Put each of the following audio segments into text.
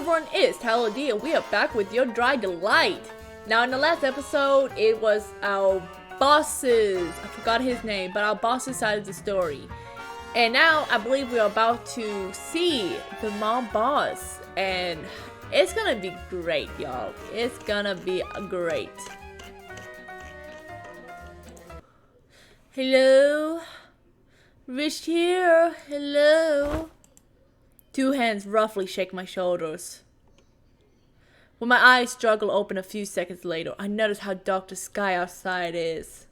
everyone, it's Tyler D, and we are back with your Dry Delight. Now, in the last episode, it was our boss's, I forgot his name, but our boss's side of the story. And now, I believe we're about to see the mob boss, and it's gonna be great, y'all. It's gonna be great. Hello? Rich here. Hello? Two hands roughly shake my shoulders. When my eyes struggle open a few seconds later, I notice how dark the sky outside is.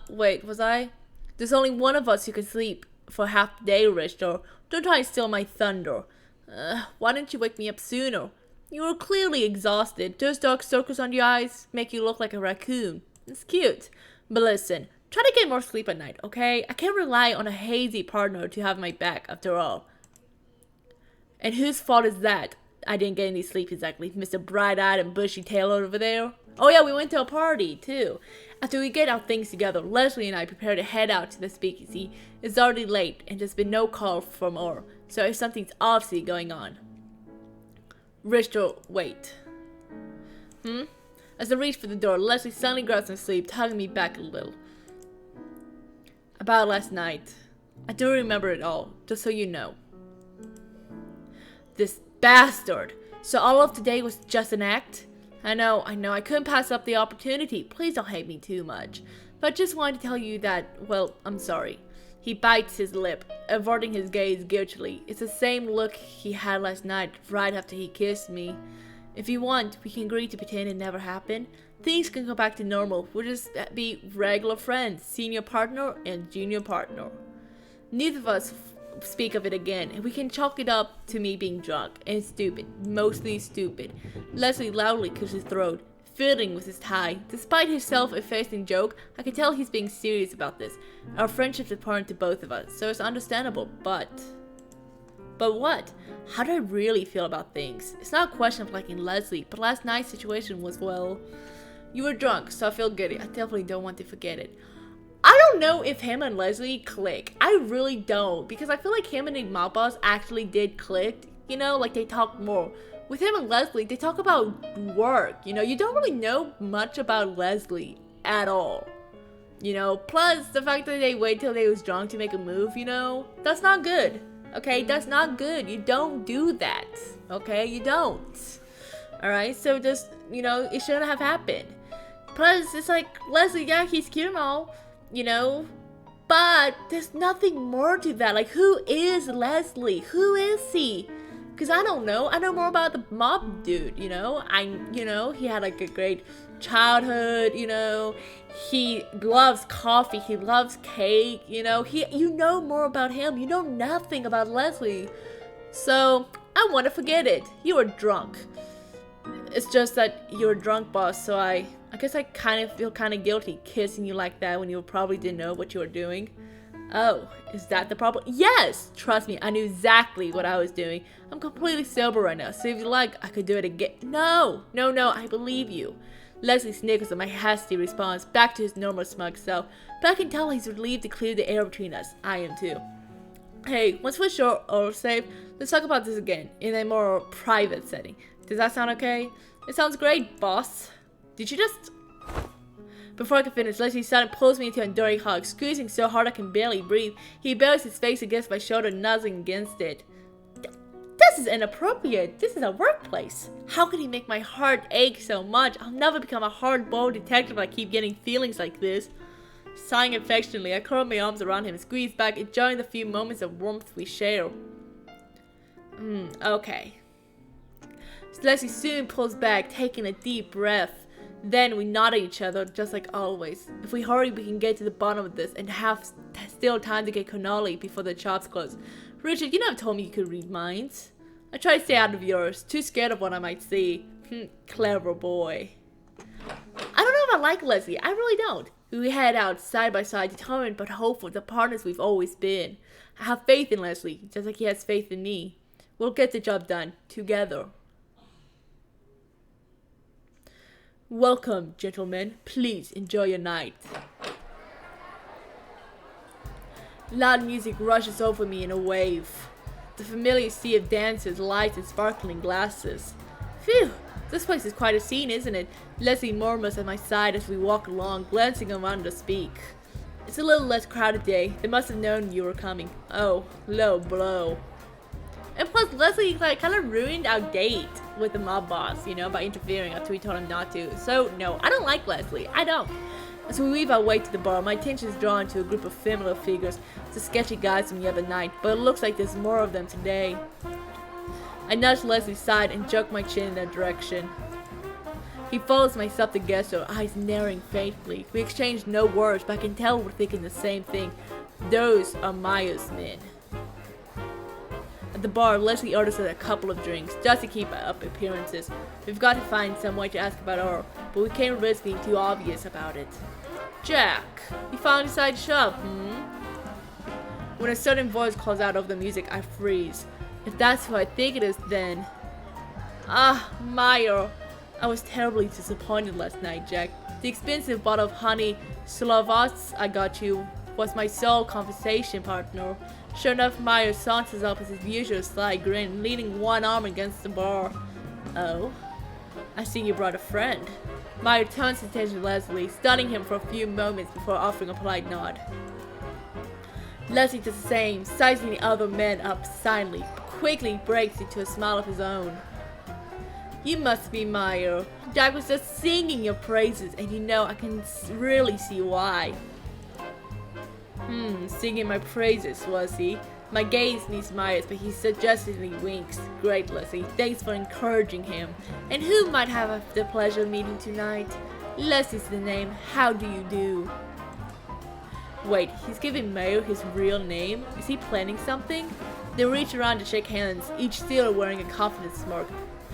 Wait, was I? There's only one of us who can sleep for half the day, Richter. Don't try and steal my thunder. Why didn't you wake me up sooner? You were clearly exhausted. Those dark circles on your eyes make you look like a raccoon. It's cute. But listen, try to get more sleep at night, okay? I can't rely on a hazy partner to have my back, after all. And whose fault is that? I didn't get any sleep exactly, Mr. Bright-Eyed and Bushy-Tailed over there. Oh yeah, we went to a party, too. After we get our things together, Leslie and I prepare to head out to the speakeasy. It's already late, and there's been no call from her, so something's obviously going on. Richter, wait. As I reach for the door, Leslie suddenly grabs my sleeve, tugging me back a little. About last night. I do remember it all, just so you know. This bastard! So all of today was just an act? I know, I couldn't pass up the opportunity. Please don't hate me too much. But I just wanted to tell you that, well, I'm sorry. He bites his lip, averting his gaze guiltily. It's the same look he had last night, right after he kissed me. If you want, we can agree to pretend it never happened. Things can go back to normal. We'll just be regular friends, senior partner and junior partner. Neither of us speak of it again, and we can chalk it up to me being drunk and stupid, mostly stupid. Leslie loudly clears his throat, fiddling with his tie. Despite his self-effacing joke, I can tell he's being serious about this. Our friendship's important to both of us, so it's understandable, but what? How do I really feel about things? It's not a question of liking Leslie, but last night's situation was, well, you were drunk, so I feel guilty. I definitely don't want to forget it. I don't know if him and Leslie click. I really don't, because I feel like him and the mob boss actually did click. You know, like they talk more. With him and Leslie, they talk about work. You know, you don't really know much about Leslie at all. You know, plus the fact that they wait till they was drunk to make a move, you know, that's not good. Okay, that's not good. You don't do that. Okay, you don't. Alright, so just, you know, it shouldn't have happened. Plus, it's like, Leslie, yeah, he's cute and all. You know, but there's nothing more to that. Like, who is Leslie? Who is he? Because I don't know. I know more about the mob dude, you know. He had like a great childhood, you know. He loves coffee. He loves cake, you know. You know more about him. You know nothing about Leslie. So, I want to forget it. You were drunk. It's just that you're a drunk, boss, so I guess I kind of feel kind of guilty kissing you like that when you probably didn't know what you were doing. Oh, is that the problem? Yes! Trust me, I knew exactly what I was doing. I'm completely sober right now, so if you like, I could do it again. No, I believe you. Leslie snickers at my hasty response, back to his normal smug self, but I can tell he's relieved to clear the air between us. I am too. Hey, once we're sure or safe, let's talk about this again, in a more private setting. Does that sound okay? It sounds great, boss. Did you just... Before I can finish, Leslie suddenly pulls me into an enduring hug, squeezing so hard I can barely breathe. He buries his face against my shoulder, nuzzling against it. This is inappropriate. This is a workplace. How could he make my heart ache so much? I'll never become a hard-boiled detective if I keep getting feelings like this. Sighing affectionately, I curl my arms around him and squeeze back, enjoying the few moments of warmth we share. Okay. Leslie soon pulls back, taking a deep breath. Then we nod at each other, just like always. If we hurry, we can get to the bottom of this and have still time to get cannoli before the shops close. Richard, you never told me you could read minds. I try to stay out of yours, too scared of what I might see. Clever boy. I don't know if I like Leslie, I really don't. We head out side by side, determined but hopeful, the partners we've always been. I have faith in Leslie, just like he has faith in me. We'll get the job done, together. Welcome, gentlemen. Please enjoy your night. Loud music rushes over me in a wave. The familiar sea of dancers, lights, and sparkling glasses. Phew! This place is quite a scene, isn't it? Leslie murmurs at my side as we walk along, glancing around to speak. It's a little less crowded today. They must have known you were coming. Oh, low blow. And plus, Leslie kind of ruined our date with the mob boss, you know, by interfering after we told him not to. So, no, I don't like Leslie. I don't. As we weave our way to the bar, my attention is drawn to a group of familiar figures, the sketchy guys from the other night, but it looks like there's more of them today. I nudge Leslie's side and jerk my chin in that direction. He follows my subtle gesture, eyes narrowing faintly. We exchange no words, but I can tell we're thinking the same thing. Those are Maya's men. At the bar, Leslie orders us a couple of drinks, just to keep up appearances. We've got to find some way to ask about Earl, but we can't risk being too obvious about it. Jack, you finally decided to show up, When a certain voice calls out over the music, I freeze. If that's who I think it is, then... Ah, Maya. I was terribly disappointed last night, Jack. The expensive bottle of honey Slovats I got you was my sole conversation partner. Sure enough, Meyer saunters up with his usual sly grin, leaning one arm against the bar. Oh? I see you brought a friend. Meyer turns his attention to Leslie, stunning him for a few moments before offering a polite nod. Leslie does the same, sizing the other men up silently, but quickly breaks into a smile of his own. You must be Meyer. Jack was just singing your praises, and you know I can really see why. Singing my praises, was he? My gaze meets Meyer's, but he suggestively winks. Great, Leslie. Thanks for encouraging him. And who might have the pleasure of meeting tonight? Leslie's the name. How do you do? Wait, he's giving Meyer his real name? Is he planning something? They reach around to shake hands, each still wearing a confident smirk.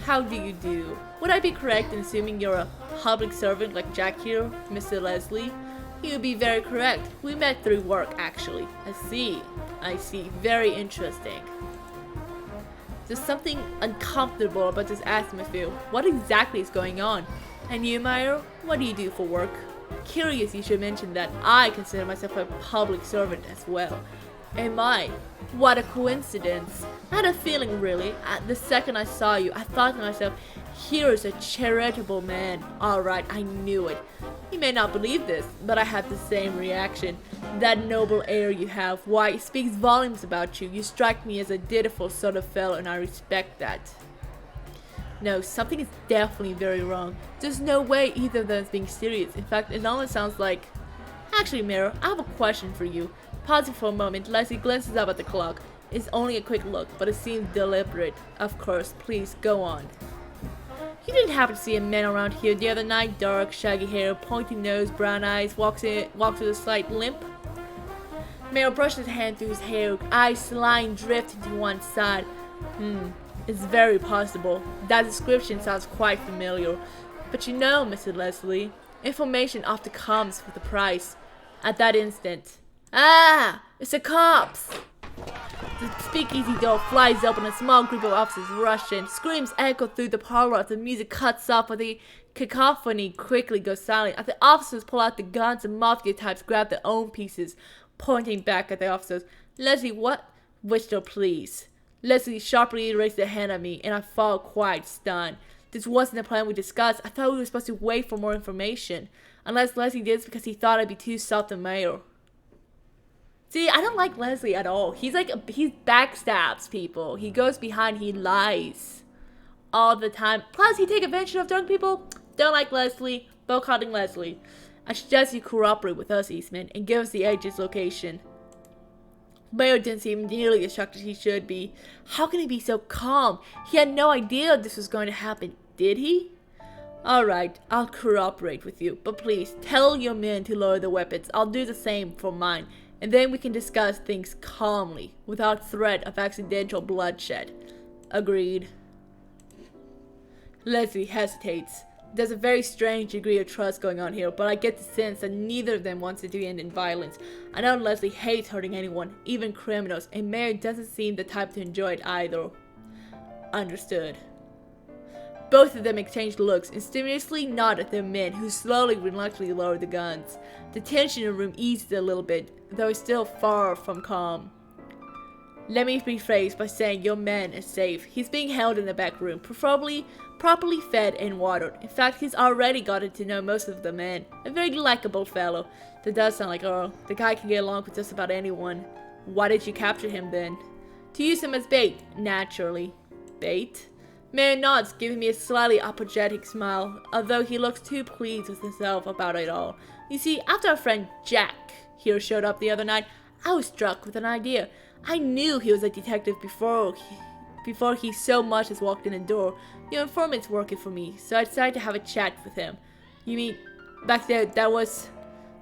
How do you do? Would I be correct in assuming you're a public servant like Jack here, Mr. Leslie? You would be very correct. We met through work, actually. I see. Very interesting. There's something uncomfortable about this atmosphere. What exactly is going on? And you, Meyer? What do you do for work? Curious you should mention that I consider myself a public servant as well. Am I? What a coincidence. I had a feeling, really. The second I saw you, I thought to myself, here's a charitable man. Alright, I knew it. You may not believe this, but I had the same reaction. That noble air you have, why, it speaks volumes about you. You strike me as a dutiful sort of fellow, and I respect that. No, something is definitely very wrong. There's no way either of them is being serious. In fact, it almost sounds like... Actually, Mira, I have a question for you. Pausing for a moment, Leslie glances up at the clock. It's only a quick look, but it seems deliberate. Of course, please go on. You didn't happen to see a man around here the other night? Dark, shaggy hair, pointy nose, brown eyes, walks with a slight limp. Mero brushed his hand through his hair, eyes lying drifting to one side. It's very possible. That description sounds quite familiar. But you know, Mr. Leslie, information often comes with a price. At that instant... Ah! It's the cops! The speakeasy door flies open, a small group of officers rush in. Screams echo through the parlor as the music cuts off, but the cacophony quickly goes silent. As the officers pull out the guns, the mafia types grab their own pieces, pointing back at the officers. Leslie, what? Whisper, please. Leslie sharply raised her hand at me, and I fall quite stunned. This wasn't the plan we discussed. I thought we were supposed to wait for more information. Unless Leslie did this because he thought I'd be too soft and male. See, I don't like Leslie at all. He backstabs people. He goes behind, he lies. All the time. Plus, he takes advantage of drunk people. Don't like Leslie. Boycotting Leslie. I suggest you cooperate with us, Eastman, and give us the agent's location. Mayor didn't seem nearly as shocked as he should be. How can he be so calm? He had no idea this was going to happen, did he? Alright, I'll cooperate with you, but please, tell your men to lower their weapons. I'll do the same for mine. And then we can discuss things calmly, without threat of accidental bloodshed. Agreed. Leslie hesitates. There's a very strange degree of trust going on here, but I get the sense that neither of them wants it to end in violence. I know Leslie hates hurting anyone, even criminals, and Mary doesn't seem the type to enjoy it either. Understood. Both of them exchange looks and stimulously nod at their men, who slowly reluctantly lower the guns. The tension in the room eases a little bit, though it's still far from calm. Let me rephrase by saying your man is safe. He's being held in the back room, preferably properly fed and watered. In fact, he's already gotten to know most of the men. A very likable fellow. That does sound like Earl. The guy can get along with just about anyone. Why did you capture him then? To use him as bait, naturally. Bait? Mayor nods, giving me a slightly apologetic smile, although he looks too pleased with himself about it all. You see, after our friend Jack here showed up the other night, I was struck with an idea. I knew he was a detective before he so much as walked in the door. Your informant's working for me, so I decided to have a chat with him. You mean, back there, that was...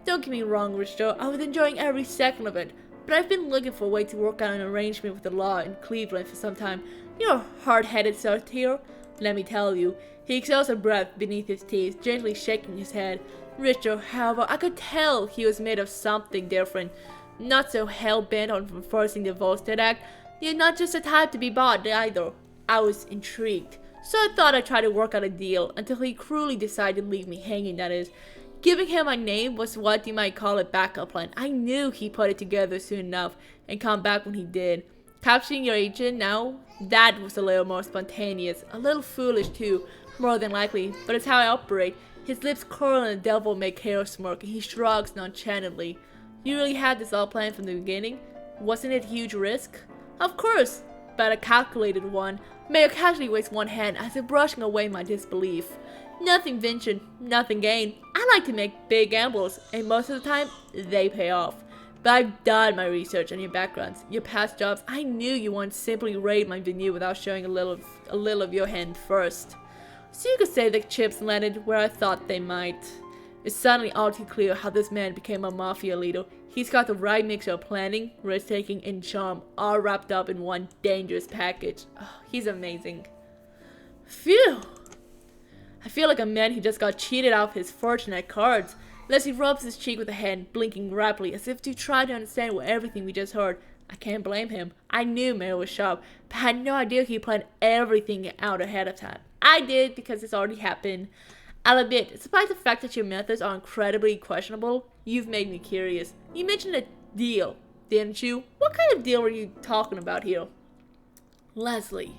Don't get me wrong, Richard, I was enjoying every second of it, but I've been looking for a way to work out an arrangement with the law in Cleveland for some time. You're a hard-headed sort here, let me tell you. He exhales a breath beneath his teeth, gently shaking his head. Richard, however, I could tell he was made of something different. Not so hell-bent on enforcing the Volstead Act, yet not just the type to be bought either. I was intrigued, so I thought I'd try to work out a deal until he cruelly decided to leave me hanging, that is. Giving him my name was what you might call a backup plan. I knew he'd put it together soon enough and come back when he did. Capturing your agent now, that was a little more spontaneous, a little foolish too, more than likely, but it's how I operate. His lips curl and a devil-may-care smirk, and he shrugs nonchalantly. You really had this all planned from the beginning? Wasn't it a huge risk? Of course, but a calculated one. Mayor casually waves one hand as if brushing away my disbelief. Nothing ventured, nothing gained. I like to make big gambles, and most of the time, they pay off. But I've done my research on your backgrounds, your past jobs. I knew you wouldn't simply raid my venue without showing a little of your hand first. So you could say the chips landed where I thought they might. It's suddenly all too clear how this man became a mafia leader. He's got the right mixture of planning, risk-taking, and charm, all wrapped up in one dangerous package. Oh, he's amazing. Phew! I feel like a man who just got cheated out of his fortune at cards. Leslie rubs his cheek with a hand, blinking rapidly as if to try to understand what everything we just heard. I can't blame him. I knew Mayor was sharp, but I had no idea he planned everything out ahead of time. I did because it's already happened. I'll admit, despite the fact that your methods are incredibly questionable, you've made me curious. You mentioned a deal, didn't you? What kind of deal were you talking about here? Leslie.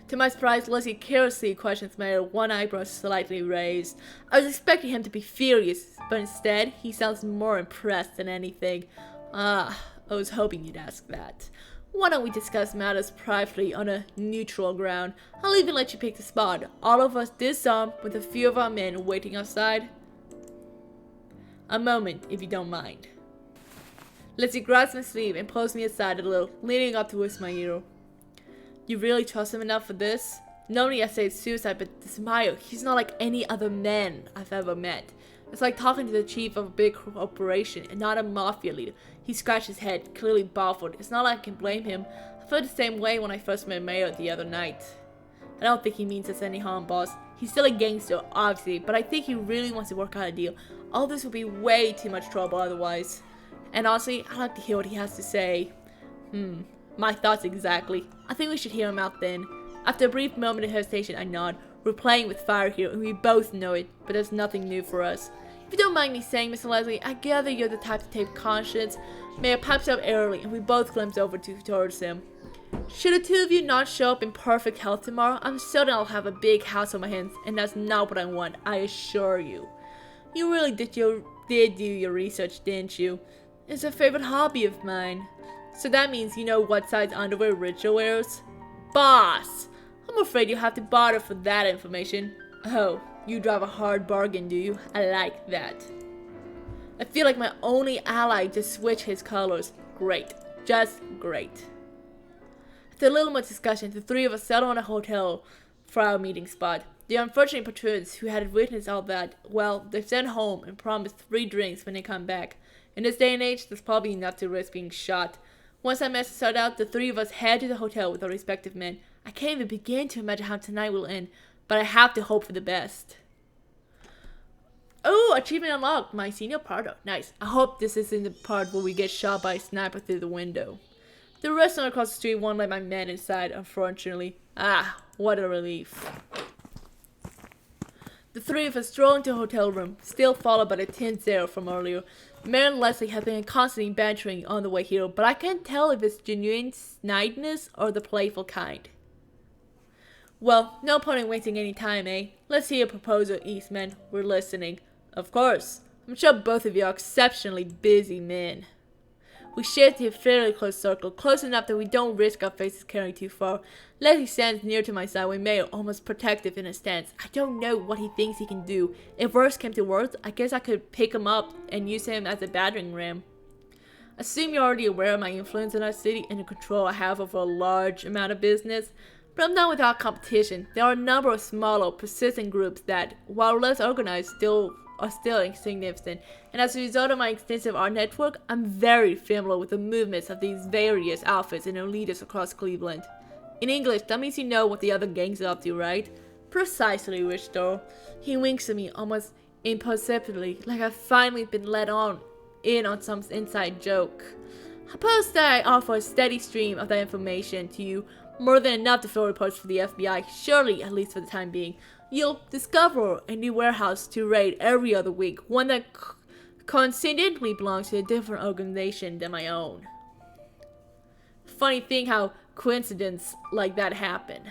To my surprise, Leslie carelessly questions Mayor, one eyebrow slightly raised. I was expecting him to be furious, but instead, he sounds more impressed than anything. I was hoping you'd ask that. Why don't we discuss matters privately on a neutral ground? I'll even let you pick the spot. All of us disarmed with a few of our men waiting outside. A moment, if you don't mind. Leslie grabs my sleeve and pulls me aside a little, leaning up towards my ear. You really trust him enough for this? Normally I say it's suicide, but this Mayo, he's not like any other man I've ever met. It's like talking to the chief of a big operation and not a mafia leader. He scratched his head, clearly baffled. It's not like I can blame him. I felt the same way when I first met Mayo the other night. I don't think he means us any harm, boss. He's still a gangster, obviously, but I think he really wants to work out a deal. All this would be way too much trouble otherwise. And honestly, I'd like to hear what he has to say. My thoughts exactly. I think we should hear him out then. After a brief moment of hesitation, I nod. We're playing with fire here, and we both know it, but there's nothing new for us. If you don't mind me saying, Mr. Leslie, I gather you're the type to take conscience. Mayor pipes up airily, and we both glimpse over towards him. Should the two of you not show up in perfect health tomorrow, I'm certain I'll have a big house on my hands, and that's not what I want, I assure you. You really did do your research, didn't you? It's a favorite hobby of mine. So that means you know what size underwear Richard wears? Boss! I'm afraid you'll have to barter for that information. Oh, you drive a hard bargain, do you? I like that. I feel like my only ally just switched his colors. Great. Just great. After a little more discussion, the three of us settled on a hotel for our meeting spot. The unfortunate patrons who had witnessed all that, well, they've sent home and promised 3 drinks when they come back. In this day and age, there's probably enough to risk being shot. Once that mess started out, the 3 of us head to the hotel with our respective men. I can't even begin to imagine how tonight will end, but I have to hope for the best. Oh, achievement unlocked, my senior Pardo. Nice. I hope this isn't the part where we get shot by a sniper through the window. The restaurant across the street won't let my men inside, unfortunately. Ah, what a relief. The three of us stroll into a hotel room, still followed by the tin zero from earlier. Mary and Leslie have been constantly bantering on the way here, but I can't tell if it's genuine snideness or the playful kind. Well, no point in wasting any time, eh? Let's hear your proposal, Eastman. We're listening. Of course. I'm sure both of you are exceptionally busy men. We shift to a fairly close circle, close enough that we don't risk our faces carrying too far. Leslie stands near to my side with Mayo, almost protective in his stance. I don't know what he thinks he can do. If worse came to worse, I guess I could pick him up and use him as a battering ram. Assume you're already aware of my influence in our city and the control I have over a large amount of business. But I'm not without competition. There are a number of smaller, persistent groups that, while less organized, are still insignificant, and as a result of my extensive art network, I'm very familiar with the movements of these various outfits and their leaders across Cleveland. In English, that means you know what the other gangs are up to, right? Precisely, Richter. He winks at me almost imperceptibly, like I've finally been let in on some inside joke. Suppose that I offer a steady stream of that information to you, more than enough to fill reports for the FBI, surely, at least for the time being. You'll discover a new warehouse to raid every other week, one that coincidentally belongs to a different organization than my own. Funny thing how coincidence like that happen.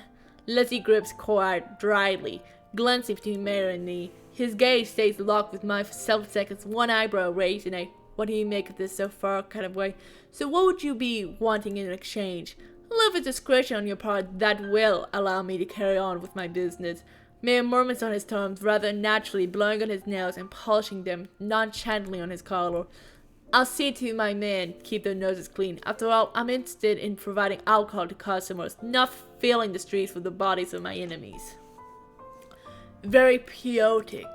Leslie grips quiet dryly, glancing between Mayor and me. His gaze stays locked with mine for several seconds, one eyebrow raised in a "what do you make of this so far" kind of way. So what would you be wanting in exchange? A little bit of discretion on your part that will allow me to carry on with my business. Mayor murmurs on his terms, rather naturally, blowing on his nails and polishing them nonchalantly on his collar. I'll see to my men keep their noses clean. After all, I'm interested in providing alcohol to customers, not filling the streets with the bodies of my enemies. Very chaotic.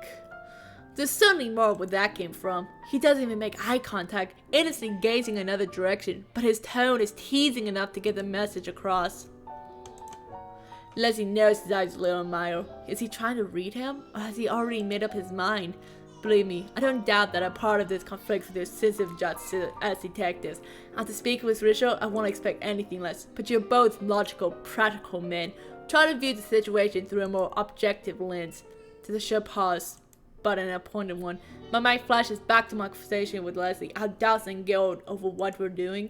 There's certainly more where that came from. He doesn't even make eye contact, innocently gazing another direction, but his tone is teasing enough to get the message across. Leslie narrows his eyes a little on Meyer. Is he trying to read him, or has he already made up his mind? Believe me, I don't doubt that a part of this conflicts with their sensitive justice as detectives. After speaking with Richard, I won't expect anything less, but you're both logical, practical men. Try to view the situation through a more objective lens. There's a short pause, but an appointed one. My mind flashes back to my conversation with Leslie, our doubts and guilt over what we're doing.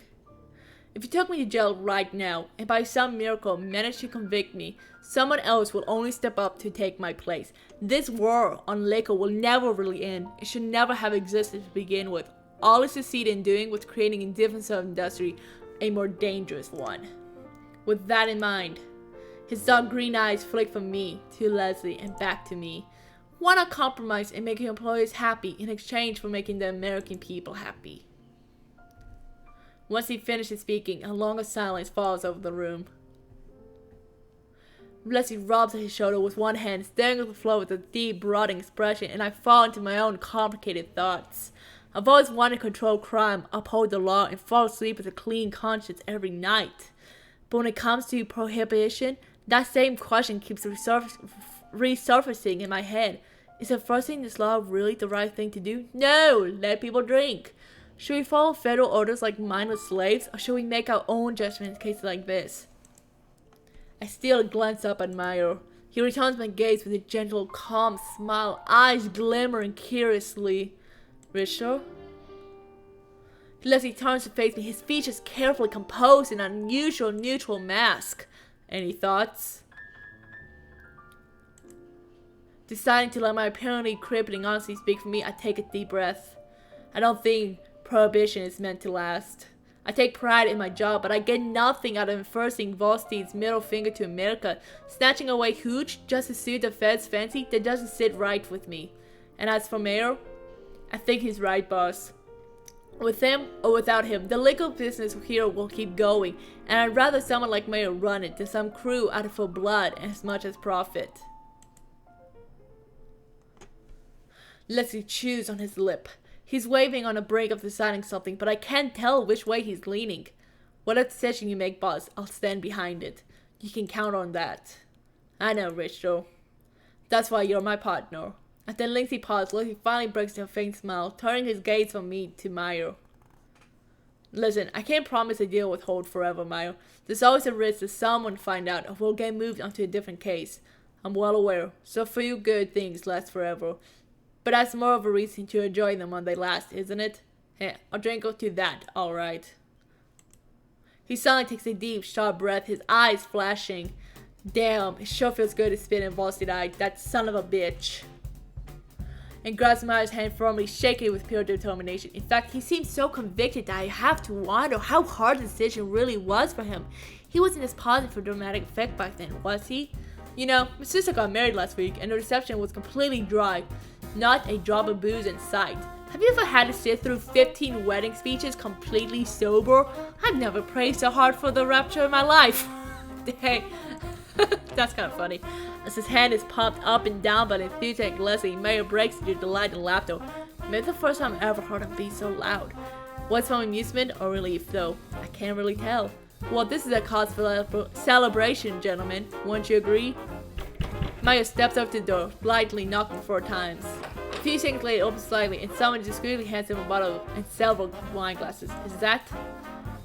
If you took me to jail right now, and by some miracle managed to convict me, someone else will only step up to take my place. This war on liquor will never really end. It should never have existed to begin with. All it succeeded in doing was creating a different sort of industry, a more dangerous one. With that in mind, his dark green eyes flick from me to Leslie and back to me. Why not compromise and make your employers happy in exchange for making the American people happy? Once he finishes speaking, a longer silence falls over the room. Leslie rubs at his shoulder with one hand, staring at the floor with a deep, brooding expression, and I fall into my own complicated thoughts. I've always wanted to control crime, uphold the law, and fall asleep with a clean conscience every night. But when it comes to prohibition, that same question keeps resurfacing in my head. Is enforcing this law really the right thing to do? No! Let people drink! Should we follow federal orders like mindless slaves, or should we make our own judgment in cases like this? I steal a glance up at Meyer. He returns my gaze with a gentle, calm smile, eyes glimmering curiously. Richard? Leslie turns to face me, his features carefully composed in an unusual neutral mask. Any thoughts? Deciding to let my apparently crippling honesty speak for me, I take a deep breath. I don't think prohibition is meant to last. I take pride in my job, but I get nothing out of enforcing Volstein's middle finger to America, snatching away hooch just to suit the Fed's fancy. That doesn't sit right with me. And as for Mayor, I think he's right, boss. With him or without him, the legal business here will keep going, and I'd rather someone like Mayor run it than some crew out for blood and as much as profit. Leslie chews on his lip. He's waving on the brink of deciding something, but I can't tell which way he's leaning. Whatever decision you make, boss, I'll stand behind it. You can count on that. I know, Rachel. That's why you're my partner. After a lengthy pause, Leslie finally breaks into a faint smile, turning his gaze from me to Meyer. Listen, I can't promise a deal with hold forever, Meyer. There's always a risk that someone find out or we'll get moved onto a different case. I'm well aware. So few good things last forever. But that's more of a reason to enjoy them when they last, isn't it? Hey, I'll drink to that, alright. He suddenly takes a deep, sharp breath, his eyes flashing. Damn, it sure feels good to spit in Vaulted Eye, that son of a bitch. And grabs Maya's hand firmly, shaking with pure determination. In fact, he seems so convicted that I have to wonder how hard the decision really was for him. He wasn't as positive for dramatic effect back then, was he? You know, my sister got married last week and the reception was completely dry. Not a drop of booze in sight. Have you ever had to sit through 15 wedding speeches completely sober? I've never prayed so hard for the rapture in my life. Hey, that's kind of funny. As his hand is pumped up and down by the enthusiastic Leslie, Mayo breaks into delight and laughter. Maybe the first time I ever heard him be so loud. Was from amusement or relief, though? I can't really tell. Well, this is a cause for celebration, gentlemen. Won't you agree? Mayo steps up to the door, lightly knocking 4 times. A few seconds later, it opens slightly, and someone discreetly hands him a bottle and several wine glasses. Is that?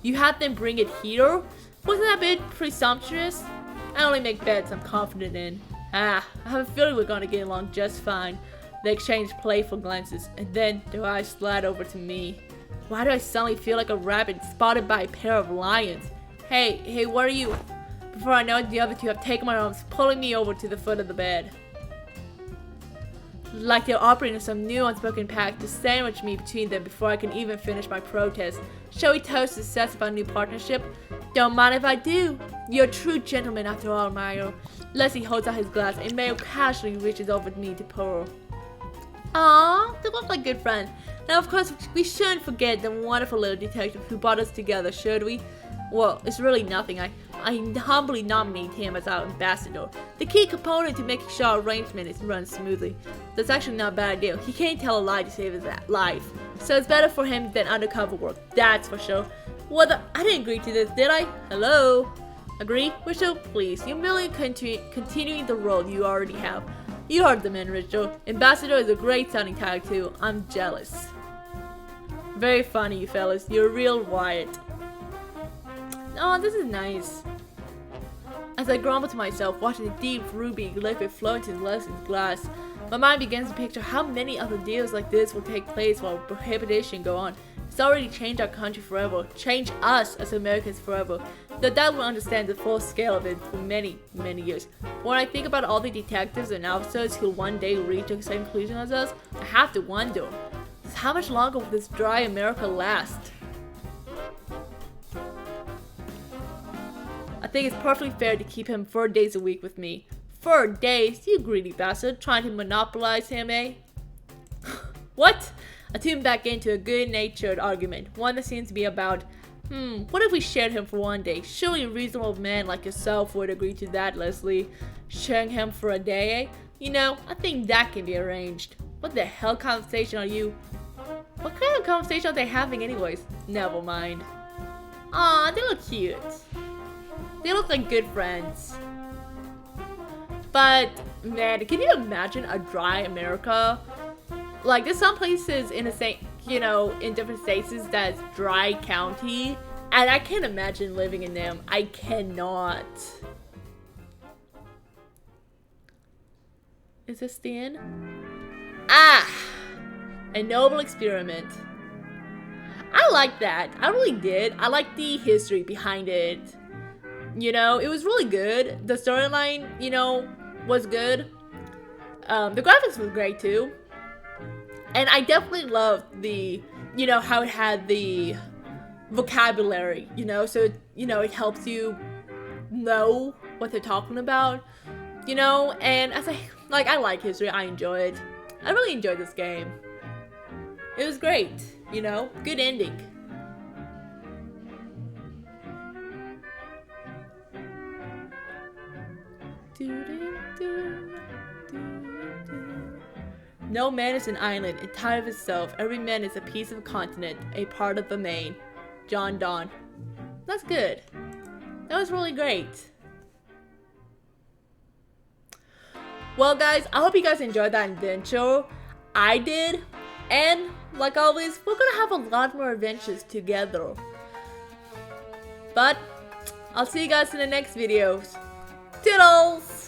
You had them bring it here? Wasn't that a bit presumptuous? I only make bets I'm confident in. I have a feeling we're gonna get along just fine. They exchange playful glances, and then their eyes slide over to me. Why do I suddenly feel like a rabbit spotted by a pair of lions? Hey, what are you? Before I know it, the other two have taken my arms, pulling me over to the foot of the bed. Like they're operating some new unspoken pact to sandwich me between them before I can even finish my protest. Shall we toast the success of our new partnership? Don't mind if I do. You're a true gentleman after all, Mayo. Leslie holds out his glass and Mayo casually reaches over me to pour. Aww, they look like good friends. Now, of course, we shouldn't forget the wonderful little detective who brought us together, should we? Well, it's really nothing. I humbly nominate him as our ambassador, the key component to making sure our arrangement is run smoothly. That's actually not a bad idea. He can't tell a lie to save his life, so it's better for him than undercover work, that's for sure. I didn't agree to this, did I? Hello? Agree? Rachel, please. You're merely continuing the role you already have. You heard the man, Rachel. Ambassador is a great sounding title too. I'm jealous. Very funny, you fellas. You're a real Wyatt. Oh, this is nice. As I grumble to myself, watching the deep ruby liquid flow into Leslie's glass, my mind begins to picture how many other deals like this will take place while prohibition go on. It's already changed our country forever, changed us as Americans forever. The dad will understand the full scale of it for many, many years. When I think about all the detectives and officers who one day reach the same conclusion as us, I have to wonder, how much longer will this dry America last? I think it's perfectly fair to keep him 4 days a week with me. 4 days? You greedy bastard, trying to monopolize him, eh? What? I tuned back into a good-natured argument, one that seems to be about, what if we shared him for 1 day? Surely a reasonable man like yourself would agree to that, Leslie. Sharing him for a day, eh? You know, I think that can be arranged. What the hell conversation are you? What kind of conversation are they having anyways? Never mind. Aw, they look cute. They look like good friends. But, man, can you imagine a dry America? Like, there's some places in the same, in different states that's dry county, and I can't imagine living in them. I cannot. Is this the end? A noble experiment. I like that. I really did. I like the history behind it. It was really good. The storyline, was good. The graphics was great too. And I definitely loved the, how it had the vocabulary, so, it helps you know what they're talking about, and as I like history, I enjoy it. I really enjoyed this game. It was great, good ending. No man is an island, entire of itself. Every man is a piece of a continent, a part of the main. John Donne. That's good. That was really great. Well, guys, I hope you guys enjoyed that adventure. I did. And, like always, we're gonna have a lot more adventures together. But, I'll see you guys in the next videos. Toodles!